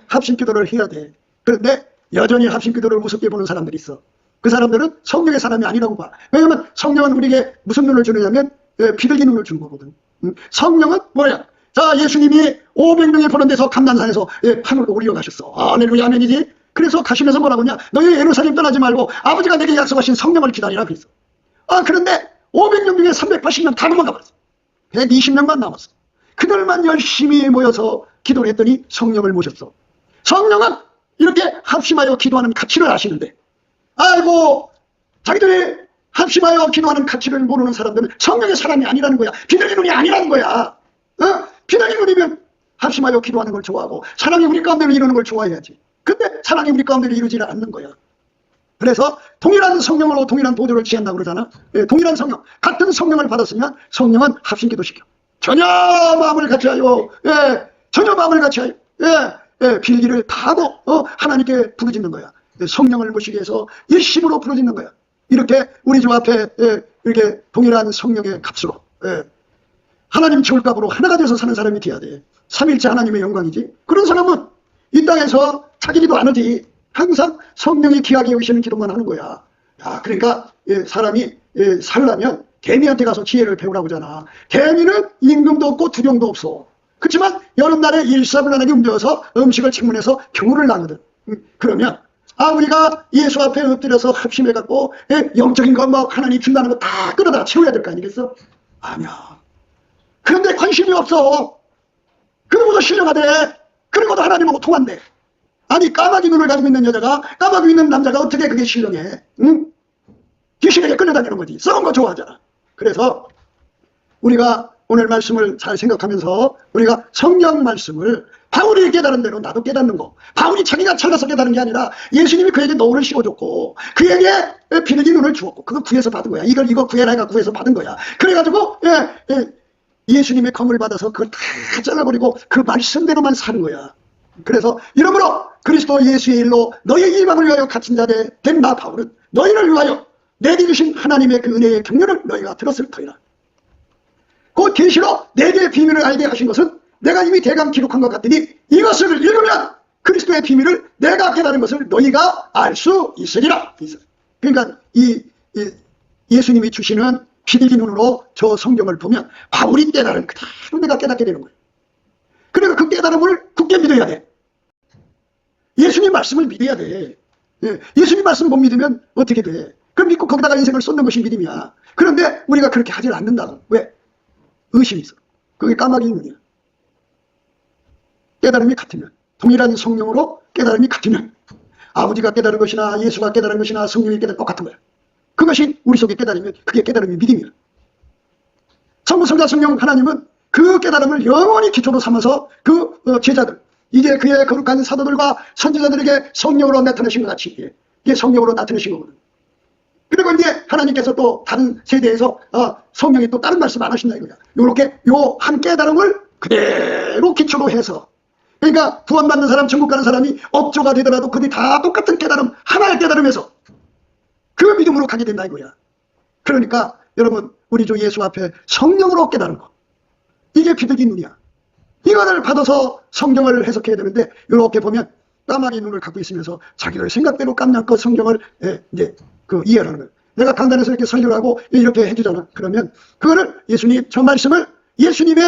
합심 기도를 해야 돼. 그런데 여전히 합심 기도를 우습게 보는 사람들이 있어. 그 사람들은 성령의 사람이 아니라고 봐. 왜냐면 성령은 우리에게 무슨 눈을 주느냐면 비둘기 눈을 주는 거거든. 성령은 뭐야? 자, 예수님이 500명이 보는 데서 감난산에서 하늘로 올려가셨어. 할렐루야, 아멘이지. 그래서 가시면서 뭐라고 하냐? 너희 예루살렘 떠나지 말고 아버지가 내게 약속하신 성령을 기다리라 그랬어. 그런데 500명 중에 380명 다 도망가 버렸어. 120명만 남았어. 그들만 열심히 모여서 기도를 했더니 성령을 모셨어. 성령은 이렇게 합심하여 기도하는 가치를 아시는데, 아이고, 자기들이 합심하여 기도하는 가치를 모르는 사람들은 성령의 사람이 아니라는 거야. 비둘기 눈이 아니라는 거야. 비둘기 눈이면 합심하여 기도하는 걸 좋아하고 사랑이 우리 가운데를 이루는 걸 좋아해야지. 근데 사랑이 우리 가운데를 이루지를 않는 거야. 그래서 동일한 성령으로 동일한 보조를 취한다고 그러잖아. 동일한 성령, 같은 성령을 받았으면 성령은 합심 기도시켜. 전혀 마음을 같이 하여, 전혀 마음을 같이 하여, 빌기를 다 하고 하나님께 부르짖는 거야. 성령을 모시기 위해서 일심으로 부르짖는 거야. 이렇게 우리 주 앞에 이렇게 동일한 성령의 값으로 하나님 지울값으로 하나가 돼서 사는 사람이 돼야 돼. 삼일째 하나님의 영광이지. 그런 사람은 이 땅에서 자기 기도 안 하지. 항상 성령이 귀하게 여기시는 기도만 하는 거야. 야, 그러니까 사람이 살려면 개미한테 가서 지혜를 배우라고 하잖아. 개미는 임금도 없고 두령도 없어. 그렇지만 여름날에 일사불란하게 움직여서 음식을 창문해서 겨울을 나거든. 그러면 우리가 예수 앞에 엎드려서 합심해갖고 영적인 거 뭐 하나님 준다는 거 다 끌어다 채워야 될 거 아니겠어? 아니야. 그런데 관심이 없어. 그러고도 신령하대. 그러고도 하나님하고 통한대. 아니 까마귀 눈을 가지고 있는 여자가 까마귀 있는 남자가 어떻게 그게 신령해? 응? 귀신에게 끌려다니는 거지. 썩은 거 좋아하잖아. 그래서 우리가 오늘 말씀을 잘 생각하면서 우리가 성경 말씀을 바울이 깨달은 대로 나도 깨닫는 거. 바울이 자기가 잘나서 깨달은 게 아니라 예수님이 그에게 노를 씌워줬고 그에게 비둘기 눈을 주었고 그거 구해서 받은 거야. 이거 구해라 해가 구해서 받은 거야. 그래가지고 예수님의 검을 받아서 그걸 다 잘라버리고 그 말씀대로만 사는 거야. 그래서 이러므로 그리스도 예수의 일로 너의 이방을 위하여 갇힌 자 된 나 바울은 너희를 위하여 내게 주신 하나님의 그 은혜의 경륜을 너희가 들었을 터이라. 그 계시로 내게 비밀을 알게 하신 것은 내가 이미 대강 기록한 것 같으니 이것을 읽으면 그리스도의 비밀을 내가 깨달은 것을 너희가 알 수 있으리라. 그러니까 예수님이 주시는 비둘기 눈으로 저 성경을 보면 바울이 깨달은 그대로 내가 깨닫게 되는 거예요. 그러니까 그 깨달음을 굳게 믿어야 돼. 예수님 말씀을 믿어야 돼. 예수님 말씀 못 믿으면 어떻게 돼? 그럼 믿고 거기다가 인생을 쏟는 것이 믿음이야. 그런데 우리가 그렇게 하질 않는다고. 왜? 의심이 있어. 그게 까마귀 눈이야. 깨달음이 같으면, 동일한 성령으로 깨달음이 같으면 아버지가 깨달은 것이나 예수가 깨달은 것이나 성령이 깨달은 똑같은 거야. 그것이 우리 속에 깨달으면 그게 깨달음이 믿음이야. 성부, 성자, 성령 하나님은 그 깨달음을 영원히 기초로 삼아서 그 제자들, 이게 그의 거룩한 사도들과 선지자들에게 성령으로 나타내신 것 같이 이게 성령으로 나타내신 거거든. 그리고 이제 하나님께서 또 다른 세대에서 성령이 또 다른 말씀 안 하신다 이거야. 요렇게 요 한 깨달음을 그대로 기초로 해서, 그러니까 구원받는 사람, 천국 가는 사람이 업조가 되더라도 그들이 다 똑같은 깨달음, 하나의 깨달음에서 그 믿음으로 가게 된다 이거야. 그러니까 여러분 우리 주 예수 앞에 성령으로 깨달은 거, 이게 비둘기 눈이야. 이거를 받아서 성경을 해석해야 되는데 이렇게 보면 까마귀 눈을 갖고 있으면서 자기들 생각대로 깜냥껏 성경을 이제 이해를 하는 거예요. 내가 강단에서 이렇게 설교를 하고 이렇게 해주잖아. 그러면 그거를 예수님 저 말씀을 예수님의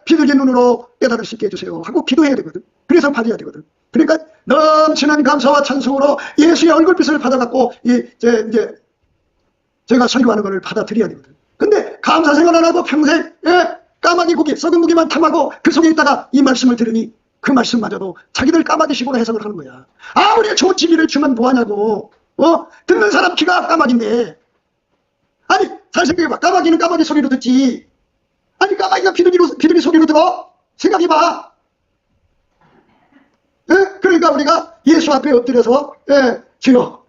비둘기 눈으로 깨달을 수 있게 해주세요 하고 기도해야 되거든. 그래서 받아야 되거든. 그러니까 넘치는 감사와 찬송으로 예수의 얼굴빛을 받아갖고 이제 제가 설교하는 것을 받아들여야 되거든. 근데 감사 생활 안 하고 평생 까마귀 고기, 썩은 고기만 탐하고 그 속에 있다가 이 말씀을 들으니 그 말씀마저도 자기들 까마귀식으로 해석을 하는 거야. 아무리 좋은 진리를 주면 뭐하냐고. 듣는 사람 귀가 까마귀인데. 아니 잘 생각해봐. 까마귀는 까마귀 소리로 듣지. 아니 까마귀가 비둘기 소리로 들어? 생각해봐. 그러니까 우리가 예수 앞에 엎드려서 주여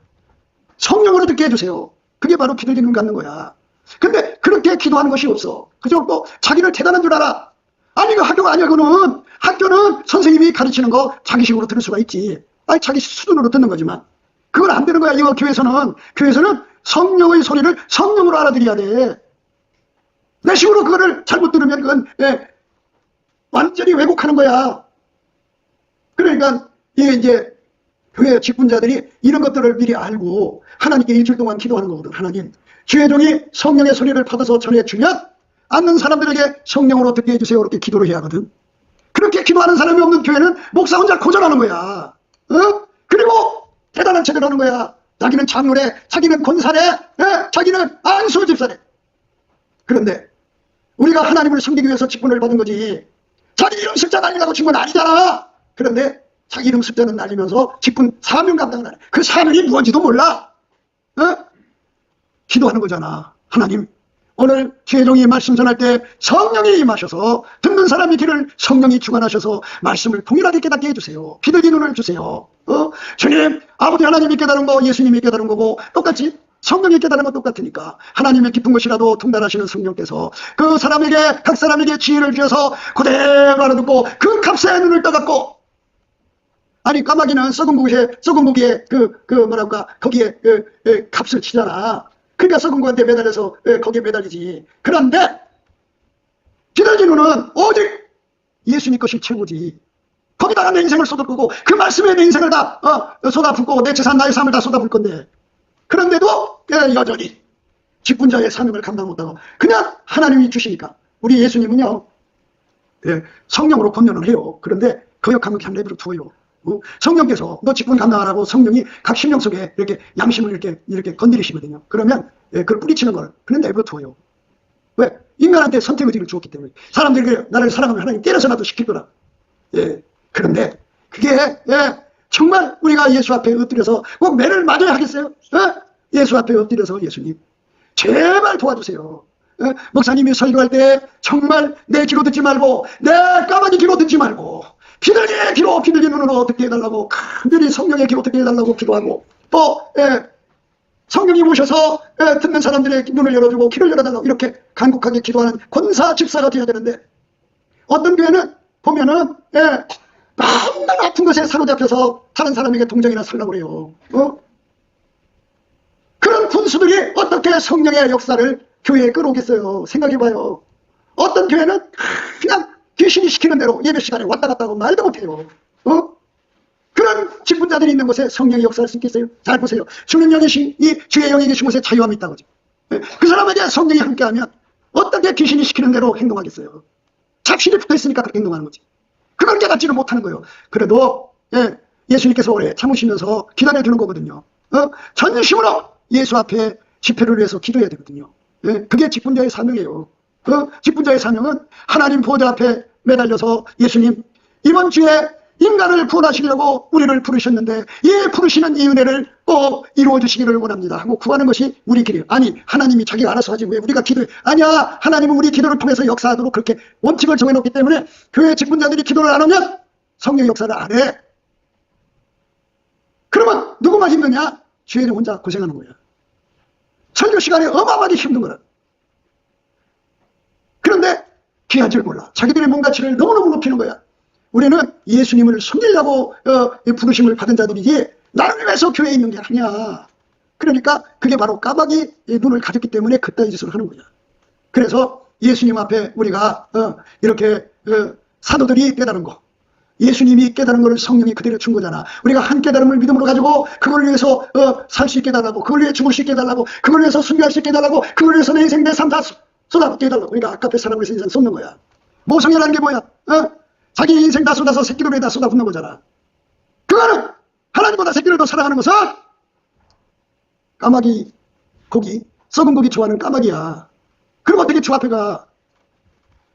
성령으로 듣게 해주세요. 그게 바로 비둘기 눈 갖는 거야. 근데 그렇게 기도하는 것이 없어. 그저 또 자기를 대단한 줄 알아. 아니 그 학교가 아니야. 그거는 학교는 선생님이 가르치는 거 자기식으로 들을 수가 있지. 아니 자기 수준으로 듣는 거지만 그건 안 되는 거야. 이거 교회에서는 성령의 소리를 성령으로 알아들여야 돼. 내 식으로 그거를 잘못 들으면 그건 완전히 왜곡하는 거야. 그러니까 이게 이제 교회 직분자들이 이런 것들을 미리 알고 하나님께 일주일 동안 기도하는 거거든. 하나님, 주의 종이 성령의 소리를 받아서 전해주면 앉는 사람들에게 성령으로 듣게 해주세요. 이렇게 기도를 해야 하거든. 그렇게 기도하는 사람이 없는 교회는 목사 혼자 고전하는 거야. 그리고 대단한 체를 하는 거야. 자기는 장로래, 자기는 권사래, 자기는 안수 집사래. 그런데 우리가 하나님을 섬기기 위해서 직분을 받은 거지. 자기 이름 숫자 날리라고 준 건 아니잖아. 그런데 자기 이름 숫자는 날리면서 직분 사명 감당을 하네. 그 사명이 무엇인지도 몰라. 기도하는 거잖아. 하나님, 오늘 주의 종이 말씀 전할 때 성령이 임하셔서 듣는 사람의 귀를 성령이 주관하셔서 말씀을 동일하게 깨닫게 해주세요. 비둘기 눈을 주세요. 주님, 아버지 하나님이 깨달은 거 예수님이 깨달은 거고 똑같지? 성령이 깨달은 건 똑같으니까 하나님의 깊은 것이라도 통달하시는 성령께서 그 사람에게, 각 사람에게 지혜를 주셔서 그대로 알아듣고 그 값의 눈을 떠갖고 아니 까마귀는 썩은 고기에 뭐랄까 거기에 값을 치잖아. 그러니까 썩은 고기한테 매달려서 거기에 매달리지. 그런데 비둘기 눈은 오직 예수님 것이 최고지. 거기다가 내 인생을 쏟아붓고 그 말씀에 내 인생을 다 쏟아붓고 내 재산 나의 삶을 다 쏟아붓을 건데, 그런데도 여전히 직분자의 사명을 감당 못하고 그냥 하나님이 주시니까. 우리 예수님은요 성령으로 권면을 해요. 그런데 거역하면 그냥 내버려 두어요. 성령께서 너 직분 감당하라고 성령이 각 심령 속에 이렇게 양심을 이렇게 건드리시거든요. 그러면 그걸 뿌리치는 걸 그냥 내버려 두어요. 왜? 인간한테 선택 의지를 주었기 때문에. 사람들이 나를 사랑하면 하나님 때려서라도 시킬 거라. 그런데 그게 정말 우리가 예수 앞에 엎드려서 꼭 매를 맞아야 하겠어요? 예수 앞에 엎드려서 예수님 제발 도와주세요. 목사님이 설교할 때 정말 내 귀로 듣지 말고 내 까마귀 귀로 듣지 말고 비둘기의 귀로, 비둘기 눈으로 듣게 해달라고 간절히 성령의 귀로 듣게 해달라고 기도하고, 또 성령이 오셔서 듣는 사람들의 눈을 열어주고 귀를 열어달라고 이렇게 간곡하게 기도하는 권사 집사가 되어야 되는데, 어떤 교회는 보면은 너무나 아픈 것에 사로잡혀서 다른 사람에게 동정이나 살라고 그래요. 그런 군수들이 어떻게 성령의 역사를 교회에 끌어오겠어요? 생각해봐요. 어떤 교회는 그냥 귀신이 시키는 대로 예배 시간에 왔다 갔다 하고 말도 못해요. 그런 직분자들이 있는 곳에 성령이 역사할 수 있겠어요? 잘 보세요. 주는 영이 이 주의 영이 계신 곳에 자유함이 있다고 하죠. 그 사람에게 성령이 함께하면 어떻게 귀신이 시키는 대로 행동하겠어요? 잡신이 붙어있으니까 그렇게 행동하는 거지. 그걸 깨닫지를 못하는 거예요. 그래도 예수님께서 오래 참으시면서 기다려주는 거거든요. 전심으로 예수 앞에 집회를 위해서 기도해야 되거든요. 그게 직분자의 사명이에요. 직분자의 사명은 하나님 보좌 앞에 매달려서 예수님 이번 주에 인간을 구원하시려고 우리를 부르셨는데 이 부르시는 이 은혜를 꼭 이루어 주시기를 원합니다 하고 구하는 것이 우리 길이에요. 아니 하나님이 자기가 알아서 하지 왜 우리가 기도해? 아니야, 하나님은 우리 기도를 통해서 역사하도록 그렇게 원칙을 정해놓기 때문에 교회 직분자들이 기도를 안 하면 성령 역사를 안 해. 그러면 누구만 힘드냐? 주인이 혼자 고생하는 거야. 설교 시간에 어마어마하게 힘든 거라. 그런데 귀한 줄 몰라. 자기들의 몸가치를 너무너무 높이는 거야. 우리는 예수님을 섬기려고 부르심을 받은 자들이지 나를 위해서 교회에 있는 게 아니야. 그러니까 그게 바로 까마귀 눈을 가졌기 때문에 그따위 짓을 하는 거야. 그래서 예수님 앞에 우리가 이렇게 사도들이 깨달은 거, 예수님이 깨달은 것을 성령이 그대로 준 거잖아. 우리가 한 깨달음을 믿음으로 가지고 그걸 위해서 살 수 있게 해달라고, 그걸 위해 죽을 수 있게 해달라고, 그걸 위해서 순교할 수 있게 해달라고, 그걸 위해서 내 인생 내 삶 다 쏟아붓게 해달라고. 그러니까 아깝게 사람을 위해서 인생 쏟는 거야. 모성애라는 게 뭐야? 자기 인생 다 쏟아서 새끼들 위에다 쏟아붓는 거잖아. 그거는 하나님보다 새끼를 더 사랑하는 것은 까마귀 고기, 썩은 고기 좋아하는 까마귀야. 그럼 어떻게 주 앞에 가?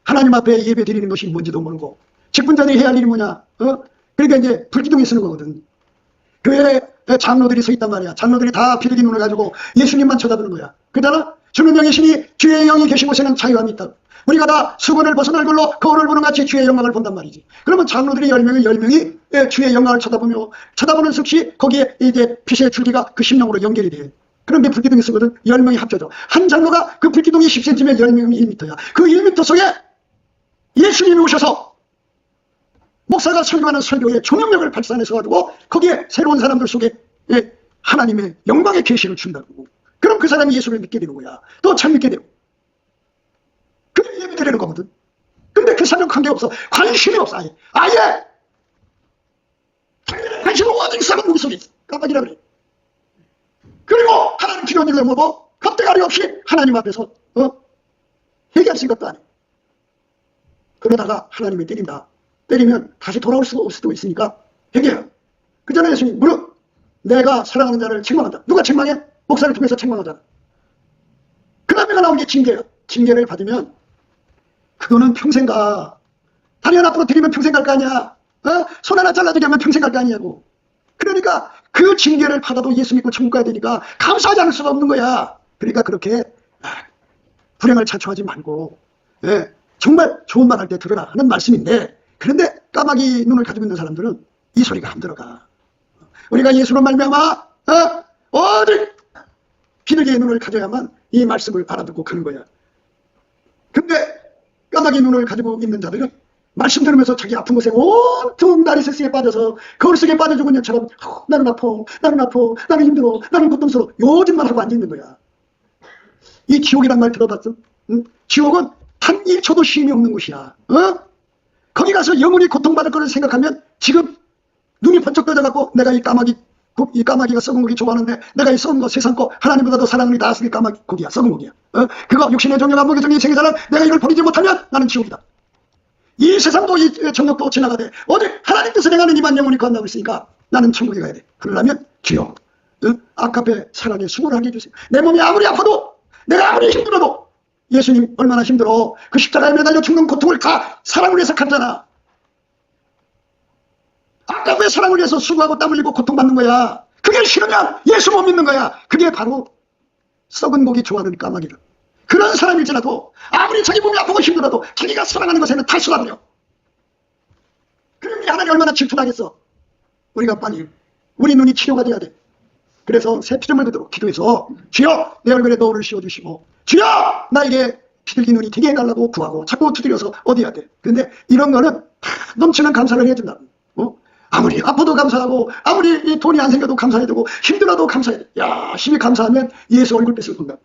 하나님 앞에 예배 드리는 것이 뭔지도 모르고 직분자들이 해야 할 일이 뭐냐? 그러니까 이제 불기둥에 쓰는 거거든. 교회에 장로들이 서 있단 말이야. 장로들이 다 비둘기 눈을 가지고 예수님만 쳐다보는 거야. 그러잖아? 주는 영이시니 주의 영이 계신 곳에는 자유함이 있다. 우리가 다 수건을 벗은 얼굴로 거울을 보는 같이 주의 영광을 본단 말이지. 그러면 장로들이 10명이 주의 영광을 쳐다보는 즉시 거기에 이제 빛의 줄기가 그 심령으로 연결이 돼. 그런데 불기둥이 쓰거든. 10명이 합쳐져. 한 장로가 그 불기둥이 10cm면 10명이 1m야. 그 1m 속에 예수님이 오셔서 목사가 설교하는 설교에 조명력을 발산해서 거기에 새로운 사람들 속에 하나님의 영광의 계시를 준다고. 그럼 그 사람이 예수를 믿게 되는 거야. 또 잘 믿게 되고. 그게 예배 드리는 거거든. 근데 그 사람 관계없어. 관심이 없어. 아예. 관심은 오직 썩은 고기 속에 있어. 깜빡이라 그래. 그리고 하나님 필요한 일을 물어보 겁대가리 없이 하나님 앞에서 얘기할 수 있는 것도 아니야. 그러다가 하나님이 때린다. 때리면 다시 돌아올 수가 없을 수도 있으니까 회개해요. 그 전에 예수님 무릇 내가 사랑하는 자를 책망한다. 누가 책망해? 목사를 통해서 책망하잖아. 그 다음에가 나온 게 징계예요. 징계를 받으면 그거는 평생 가. 다리 하나 부러뜨리면 평생 갈 거 아니야. 손 하나 잘라주게 하면 평생 갈 거 아니냐고. 그러니까 그 징계를 받아도 예수 믿고 천국 가야 되니까 감사하지 않을 수가 없는 거야. 그러니까 그렇게 불행을 자초하지 말고 정말 좋은 말 할 때 들으라 하는 말씀인데, 그런데 까마귀 눈을 가지고 있는 사람들은 이 소리가 안 들어가. 우리가 예수로 말미암아 오직 비둘기의 눈을 가져야만 이 말씀을 알아듣고 가는 거야. 근데 까마귀 눈을 가지고 있는 자들은 말씀 들으면서 자기 아픈 곳에 온통 나리세스에 빠져서 거울 속에 빠져 죽은 년처럼 나는 아파, 나는 아파, 나는 힘들어, 나는 고통스러워 요즘만 하고 앉아있는 거야. 이 지옥이란 말 들어봤어? 응? 지옥은 단 1초도 쉼이 없는 곳이야. 거기 가서 영원히 고통받을 거를 생각하면 지금 눈이 번쩍 떠져갖고 내가 이 까마귀가 썩은 고기 좋아하는데 내가 이 썩은 거 세상 거 하나님보다 더 사랑을 낳았으니 까마귀 고기야, 썩은 고기야. 그거 육신의 종려가 먹여정이 생겨서는 내가 이걸 버리지 못하면 나는 지옥이다. 이 세상도 이 정력도 지나가되 오직 하나님 뜻을 행하는 이만 영원히 건너고 있으니까 나는 천국에 가야 돼. 그러려면 주여 아까페 사랑에 수고를 하게 해주세요. 내 몸이 아무리 아파도 내가 아무리 힘들어도 예수님 얼마나 힘들어. 그 십자가에 매달려 죽는 고통을 다 사랑을 위해서 갔잖아. 아까페 사랑을 위해서 수고하고 땀 흘리고 고통받는 거야. 그게 싫으면 예수 못 믿는 거야. 그게 바로 썩은 고기 좋아하는 까마귀다. 그런 사람일지라도 아무리 자기 몸이 아프고 힘들어도 자기가 사랑하는 것에는 탈수하버려. 그럼 하나님 얼마나 질투나겠어. 우리가 빨리 우리 눈이 치료가 돼야 돼. 그래서 새 피조물 되도록 기도해서 주여 내 얼굴에 너울을 씌워주시고 주여 나에게 비둘기 눈이 되게 해달라고 구하고 자꾸 두드려서 어디 해야 돼. 그런데 이런 거는 다 넘치는 감사를 해준다. 아무리 아파도 감사하고 아무리 돈이 안 생겨도 감사해야 되고 힘들어도 감사해야 돼. 열심히 감사하면 예수 얼굴빛을 본다.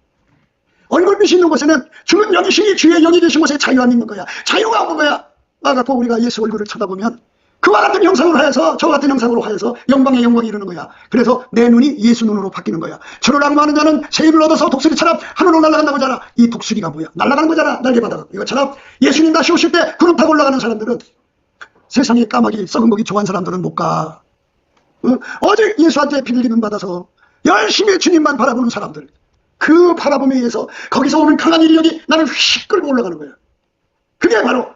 얼굴빛이 있는 곳에는 주는 영이시니 주의 영이 계신 곳에 자유함이 있는 거야. 자유가 없는 거야. 와갖고 우리가 예수 얼굴을 쳐다보면 그와 같은 형상으로 하여서 저 같은 형상으로 하여서 영광의 영광이 이르는 거야. 그래서 내 눈이 예수 눈으로 바뀌는 거야. 저를 악마하는 자는 새 입을 얻어서 독수리처럼 하늘로 날아간다고 하잖아. 이 독수리가 뭐야? 날아가는 거잖아. 날개 받아가. 이것처럼 예수님 다시 오실 때 구름 타고 올라가는 사람들은 세상에 까마귀 썩은 고기 좋아하는 사람들은 못 가. 오직 예수한테 비둘기 눈 받아서 열심히 주님만 바라보는 사람들, 그 바라봄에 의해서 거기서 오는 강한 인력이 나를 휙 끌고 올라가는 거야. 그게 바로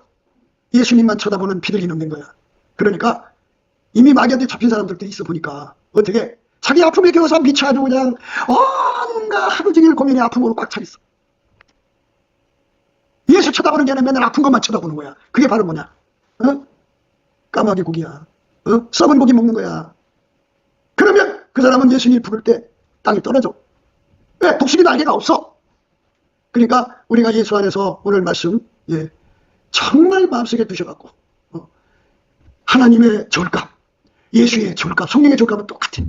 예수님만 쳐다보는 비둘기 눈 된 거야. 그러니까 이미 마귀한테 잡힌 사람들도 있어 보니까 어떻게 자기 아픔에 겨워서 미쳐 아주 그냥 온갖 하루 종일 고민이 아픔으로 꽉 차 있어. 예수 쳐다보는 게 아니라 맨날 아픈 것만 쳐다보는 거야. 그게 바로 뭐냐? 까마귀 고기야. 썩은 고기 먹는 거야. 그러면 그 사람은 예수님이 부를 때 땅에 떨어져. 왜? 독수리 날개가 없어. 그러니까 우리가 예수 안에서 오늘 말씀 정말 마음속에 두셔갖고 하나님의 저울값, 예수의 저울값, 성령의 저울값은 똑같아.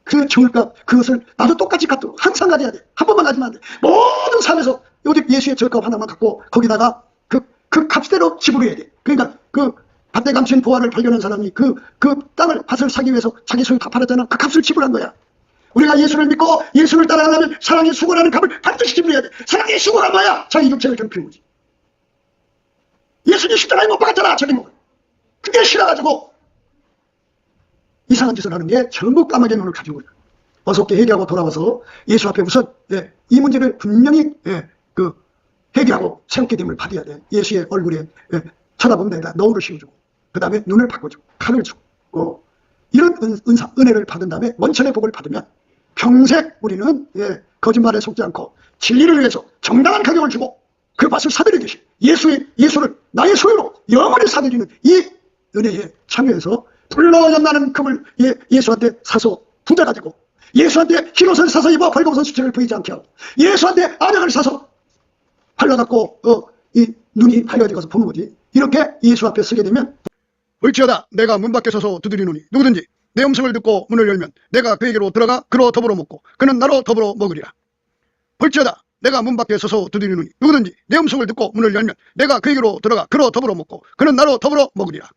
그 저울값, 그것을 나도 똑같이 갖도록 항상 가져야 돼. 한 번만 가지면 안 돼. 모든 삶에서 오직 예수의 저울값 하나만 갖고 거기다가 그 값대로 지불해야 돼. 그러니까 그 밭에 감춘 보화를 발견한 사람이 그 밭을 사기 위해서 자기 소유 다 팔았잖아. 그 값을 지불한 거야. 우리가 예수를 믿고 예수를 따라가려면 사랑의 수고라는 값을 반드시 지불해야 돼. 사랑의 수고가 뭐야? 자기 육체를 괴롭히는 거지. 예수님 십자가에 못 박았잖아. 저기 뭐. 그게 싫어가지고 이상한 짓을 하는 게 전부 까마귀 눈을 가지고 있어요. 어설프게 회개하고 돌아와서 예수 앞에 우선 이 문제를 분명히 회개하고 새롭게 됨을 받아야 돼. 예수의 얼굴에 쳐다보면 된다. 너울을 씌워주고 그 다음에 눈을 바꿔주고 칼을 주고 이런 은혜를 받은 다음에 원천의 복을 받으면 평생 우리는 거짓말에 속지 않고 진리를 위해서 정당한 가격을 주고 그 밭을 사들이듯이 예수를 나의 소유로 영원히 사들이는 이 은혜에 참여해서 불러연나는 금을 예수한테 사서 부자가 되고 예수한테 흰옷을 사서 입어 벌거벗은 수치를 보이지 않게 하고 예수한테 안약을 사서 발라갖고 이 눈이 밝아지고서 보는 거지. 이렇게 예수 앞에 서게 되면 볼지어다 내가 문 밖에 서서 두드리노니 누구든지 내 음성을 듣고 문을 열면 내가 그에게로 들어가 그로 더불어 먹고 그는 나로 더불어 먹으리라. 볼지어다 내가 문 밖에 서서 두드리노니 누구든지 내 음성을 듣고 문을 열면 내가 그에게로 들어가 그로 더불어 먹고 그는 나로 더불어 먹으리라.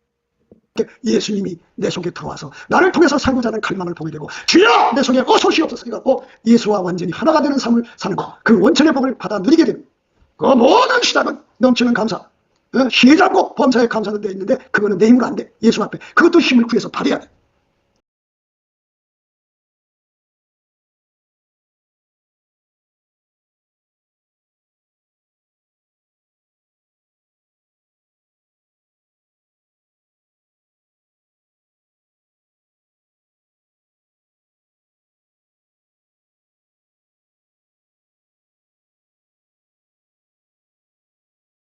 예수님이 내 속에 들어와서 나를 통해서 살고자 하는 갈망을 보게 되고 주여 내 속에 어소시옵소서 해갖고 예수와 완전히 하나가 되는 삶을 사는 것, 그 원천의 복을 받아 누리게 되는 그 모든 시작은 넘치는 감사, 시장고 범사에 감사는 돼 있는데 그거는 내 힘으로 안 돼. 예수 앞에 그것도 힘을 구해서 받아야 돼.